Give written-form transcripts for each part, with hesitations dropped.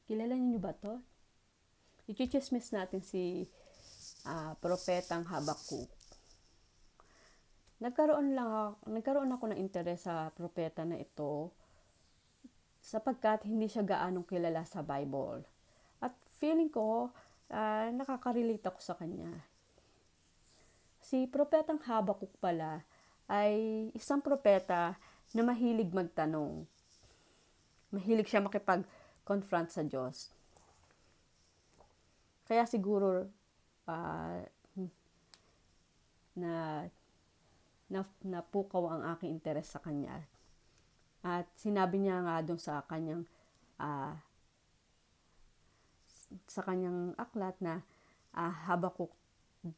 Kilala niyo ba to? I-chismis natin si Propetang Habakuk. Nagkaroon ako ng interes sa propeta na ito sapagkat hindi siya gaanong kilala sa Bible. At feeling ko, nakaka-relate ako sa kanya. Si Propetang Habakuk pala ay isang propeta na mahilig magtanong. Mahilig siya makipag-confront sa Diyos. Kaya siguro na napukaw ang aking interes sa kanya. At sinabi niya nga doon sa kanyang aklat na Habakuk 2,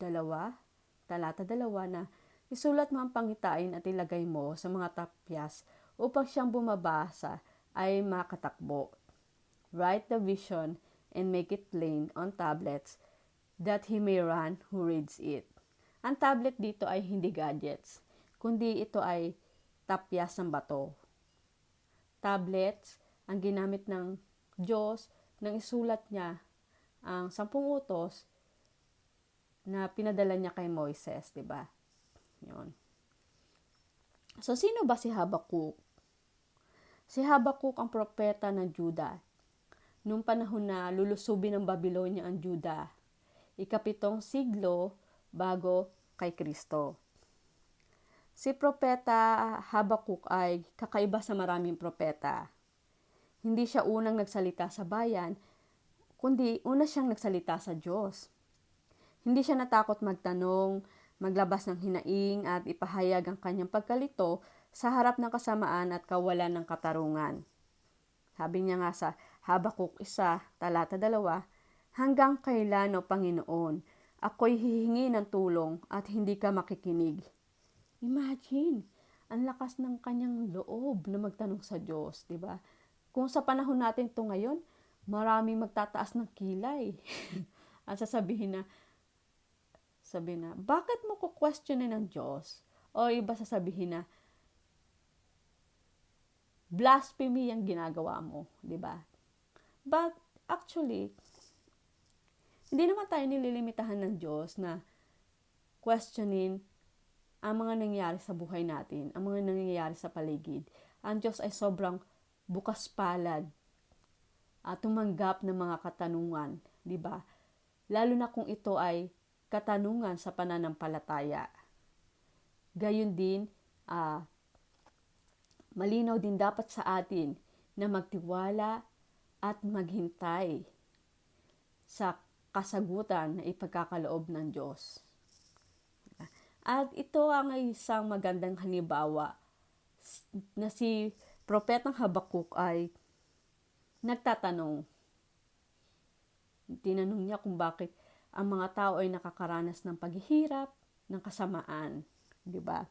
talata 2 na isulat mo ang pangitain at ilagay mo sa mga tapyas upang siyang bumabasa ay makatakbo. Write the vision and make it plain on tablets that he may run who reads it. Ang tablet dito ay hindi gadgets, kundi ito ay tapyas ng bato. Tablets ang ginamit ng Diyos nang isulat niya ang 10 utos na pinadala niya kay Moises, 'di ba? 'Yon. So sino ba si Habakuk? Si Habakuk ang propeta ng Juda. Noong panahon na lulusubin ng Babylonia ang Juda, ika-7 siglo bago kay Kristo. Si Propeta Habakuk ay kakaiba sa maraming propeta. Hindi siya unang nagsalita sa bayan, kundi una siyang nagsalita sa Diyos. Hindi siya natakot magtanong, maglabas ng hinaing at ipahayag ang kanyang pagkalito sa harap ng kasamaan at kawalan ng katarungan. Sabi niya nga sa Habakuk 1, talata 2, hanggang kailan o Panginoon, ako'y hihingi ng tulong at hindi ka makikinig. Imagine, ang lakas ng kanyang loob na magtanong sa Diyos, di ba? Kung sa panahon natin to ngayon, maraming magtataas ng kilay. At sabi na, bakit mo ko questionin ng Diyos? O iba sasabihin na, blasphemy ang ginagawa mo, di ba? But actually, hindi naman tayo nililimitahan ng Diyos na questionin ang mga nangyayari sa buhay natin, ang mga nangyayari sa paligid. Ang Diyos ay sobrang bukas palad at tumanggap ng mga katanungan, di ba? Lalo na kung ito ay katanungan sa pananampalataya. Gayon din, malinaw din dapat sa atin na magtiwala at maghintay sa kasagutan na ipagkakaloob ng Diyos. At ito ang isang magandang halimbawa na si Propetang Habakuk ay nagtatanong. Tinanong niya kung bakit ang mga tao ay nakakaranas ng paghihirap, ng kasamaan. Diba?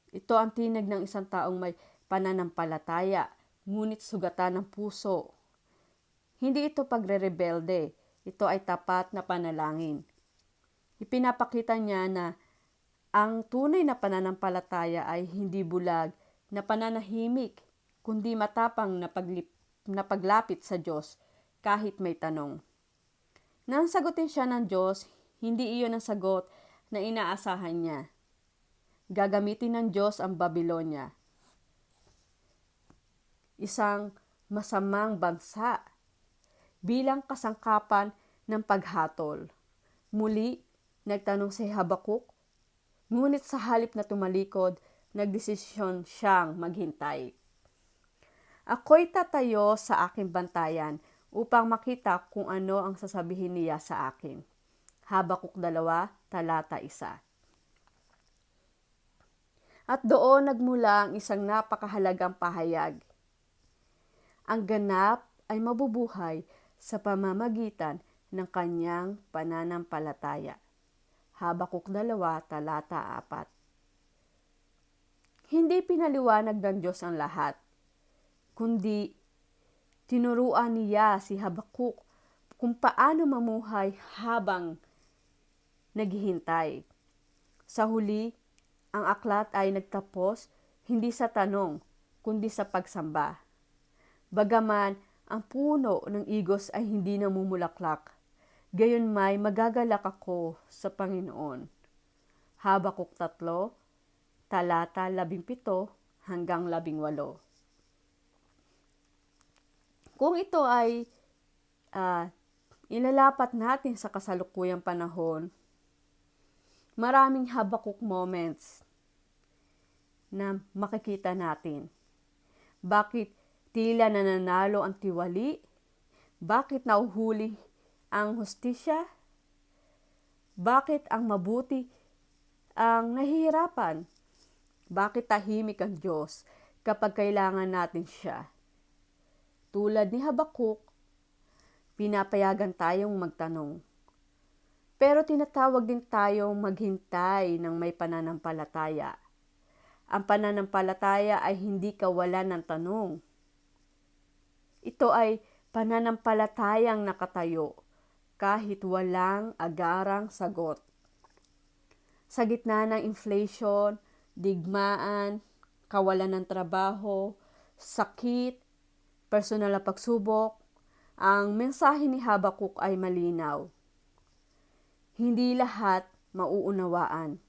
Ito ang tinag ng isang taong may pananampalataya, ngunit sugatan ng puso. Hindi ito pagre-rebelde. Ito ay tapat na panalangin. Ipinapakita niya na ang tunay na pananampalataya ay hindi bulag na pananahimik, kundi matapang na paglapit sa Diyos kahit may tanong. Nang sagutin siya ng Diyos, hindi iyon ang sagot na inaasahan niya. Gagamitin ng Diyos ang Babylonia, isang masamang bansa, bilang kasangkapan ng paghatol. Muli, nagtanong si Habakuk, ngunit sa halip na tumalikod, nagdesisyon siyang maghintay. Ako'y tatayo sa aking bantayan upang makita kung ano ang sasabihin niya sa akin. Habakuk 2, talata 1. At doon nagmula ang isang napakahalagang pahayag. Ang ganap ay mabubuhay sa pamamagitan ng kanyang pananampalataya. Habakuk 2, talata 4. Hindi pinaliwanag ng Diyos ang lahat, kundi tinuruan niya si Habakuk kung paano mamuhay habang naghihintay. Sa huli, ang aklat ay nagtapos hindi sa tanong, kundi sa pagsamba. Bagaman ang puno ng igos ay hindi namumulaklak, gayon may magagalak ako sa Panginoon. Habakuk 3, talata 17 hanggang 18. Kung ito ay ilalapat natin sa kasalukuyang panahon, maraming Habakuk moments na makikita natin. Bakit tila nananalo ang tiwali? Bakit nauhuli ang hustisya? Bakit ang mabuti ang nahihirapan? Bakit tahimik ang Diyos kapag kailangan natin siya? Tulad ni Habakuk, pinapayagan tayong magtanong. Pero tinatawag din tayong maghintay ng may pananampalataya. Ang pananampalataya ay hindi kawalan ng tanong. Ito ay pananampalatayang nakatayo kahit walang agarang sagot. Sa gitna ng inflation, digmaan, kawalan ng trabaho, sakit, personal na pagsubok, ang mensahe ni Habakuk ay malinaw. Hindi lahat mauunawaan,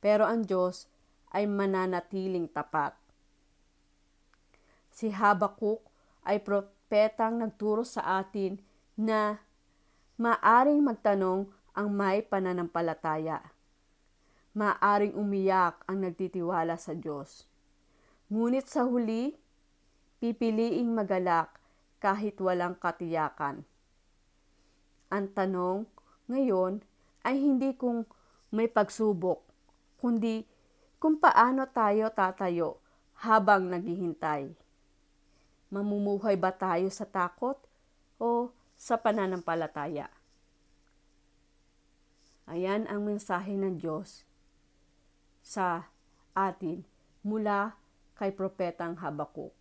pero ang Diyos ay mananatiling tapat. Si Habakuk ay propetang nagturo sa atin na maaring magtanong ang may pananampalataya. Maaring umiyak ang nagtitiwala sa Diyos. Ngunit sa huli, pipiliing magalak kahit walang katiyakan. Ang tanong ngayon ay hindi kung may pagsubok, kundi kung paano tayo tatayo habang naghihintay. Mamumuhay ba tayo sa takot o sa pananampalataya? Ayan ang mensahe ng Diyos sa atin mula kay Propetang Habakuk.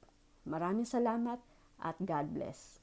Maraming salamat at God bless.